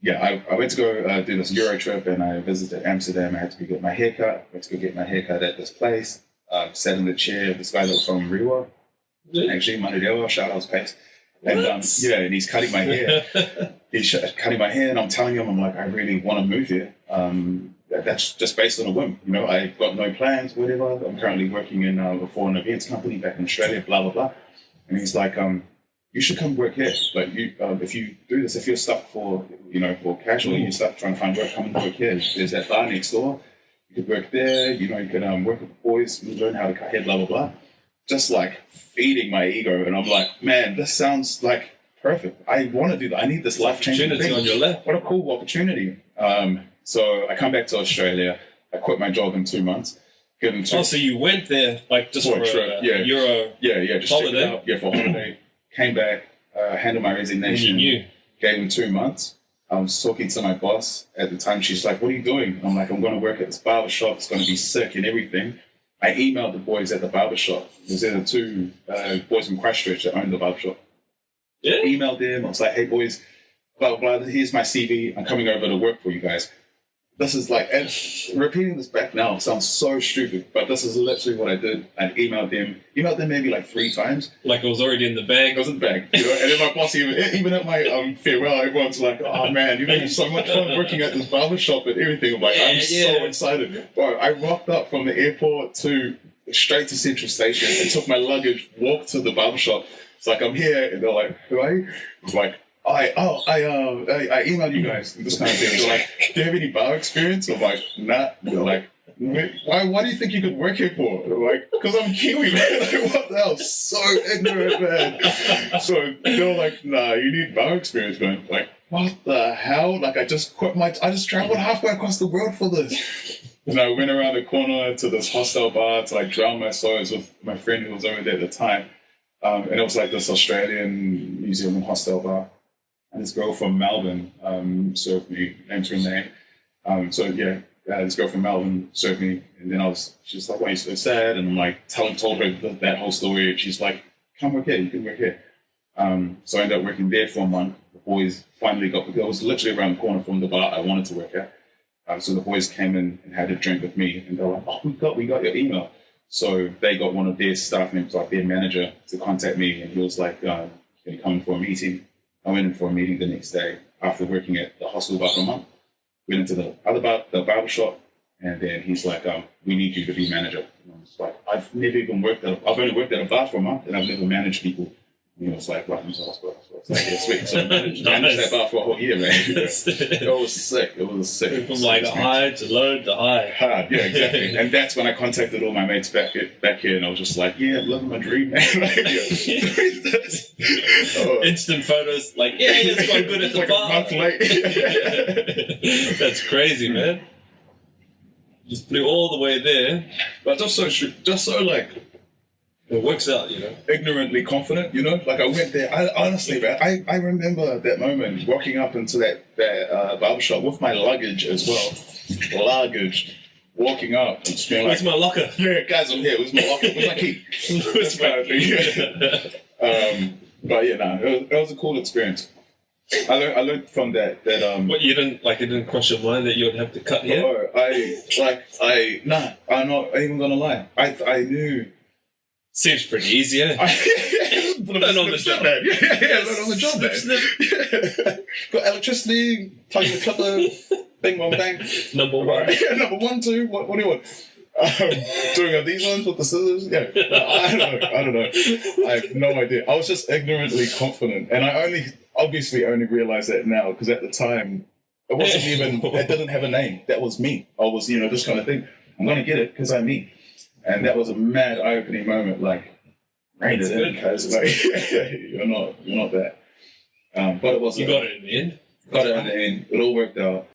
I went to go do this Euro trip, and I visited Amsterdam. I had to go get my haircut. Went to go get my haircut at this place. Sat in the chair. This guy that was from Riwa, actually, Maiava, shout out to Pace. And and he's cutting my hair. He's cutting my hair, and I'm telling him, I'm like, I really want to move here. That's just based on a whim. You know, I've got no plans, whatever. I'm currently working in for an events company back in Australia, blah, blah, blah. And he's like, you should come work here. Like, you, if you do this, if you're stuck for casual, you're stuck trying to find work, come and work here. There's that bar next door. You could work there. You know, you could work with the boys, learn how to cut hair, blah, blah, blah. Just like feeding my ego. And I'm like, man, this sounds like perfect. I want to do that. I need this life-changing thing. On your lap. What a cool opportunity. So I come back to Australia. I quit my job in 2 months. So you went there like just for a trip? Euro just holiday? For a holiday. Came back, handled my resignation. Gave him 2 months. I was talking to my boss at the time. She's like, what are you doing? I'm like, I'm going to work at this barbershop. It's going to be sick and everything. I emailed the boys at the barbershop. There's the two boys from Christchurch that owned the barbershop. Yeah. Emailed them. I was like, hey, boys, blah, blah, blah. Here's my CV. I'm coming over to work for you guys. This is like, and repeating this back now sounds so stupid, but this is literally what I did. I emailed them maybe like 3 times. Like it was already in the bag? It was in the bag. You know? And then my boss, even at my farewell, everyone's like, oh man, you're having so much fun working at this barbershop and everything. I'm like, I'm so excited. Bro, I rocked up from the airport straight to Central Station and took my luggage, walked to the barbershop. It's like, I'm here. And they're like, who are you? I'm like, I emailed you guys, this kind of thing. They're like, do you have any bar experience? I'm like, nah. They're like, why do you think you could work here for? And I'm like, because I'm Kiwi, man. Like, what the hell? So ignorant, man. So they're like, nah, you need bar experience, man. Like, what the hell? Like, I just traveled halfway across the world for this. And I went around the corner to this hostel bar to like drown my sorrows with my friend who was over there at the time. And it was like this Australian, New Zealand hostel bar. And this girl from Melbourne served me, named her name. This girl from Melbourne served me, and then she was like, why are you so sad? And I'm like, told her that whole story, and she's like, come work here, you can work here. So I ended up working there for a month. The boys finally it was literally around the corner from the bar I wanted to work at. So the boys came in and had a drink with me, and they're like, oh, we got your email. So they got one of their staff members, like their manager, to contact me, and he was like, can you come in for a meeting? I went in for a meeting the next day after working at the hostel bar for a month. Went into the other bar, the barbershop, and then he's like, we need you to be manager. And I was like, I've only worked at a bar for a month, and I've never managed people. You know, it's like, welcome to the hospital. So it's like, yeah, sweet. So I managed that bar for a whole year, man. It was sick. It was sick. From like high to low to high. Hard, yeah, exactly. And that's when I contacted all my mates back here, and I was just like, yeah, I'm living my dream, man. Instant photos, like, yeah, it's going good at the like bar. A month late. That's crazy, man. Just flew all the way there. But just so like, it works out, you know. Ignorantly confident, you know. Like I went there. Honestly, man, I remember that moment walking up into that barbershop with my luggage as well. Walking up and just being like, where's my locker? Yeah, guys, I'm here. Where's my locker? Where's my key? Where's my key? But yeah, no, it was a cool experience. I learned from that. What, it didn't cross your mind that you would have to cut here? I'm not even gonna lie. I knew. Seems pretty easy, eh? Learn on the job, man. Yeah, learn on the job, man. Got electricity, plug in the clipper, bing, bong, bang. Number one. Yeah, number 1, 2, what do you want? Doing these ones with the scissors? Yeah. I don't know. I have no idea. I was just ignorantly confident. And I obviously only realized that now, because at the time, it wasn't even, it didn't have a name. That was me. I was, this kind of thing. I'm going to get it because I'm me. And that was a mad eye-opening moment, like, rein it in, because like, you're not that. But it wasn't. You got it in the end? Got it in the end. It all worked out.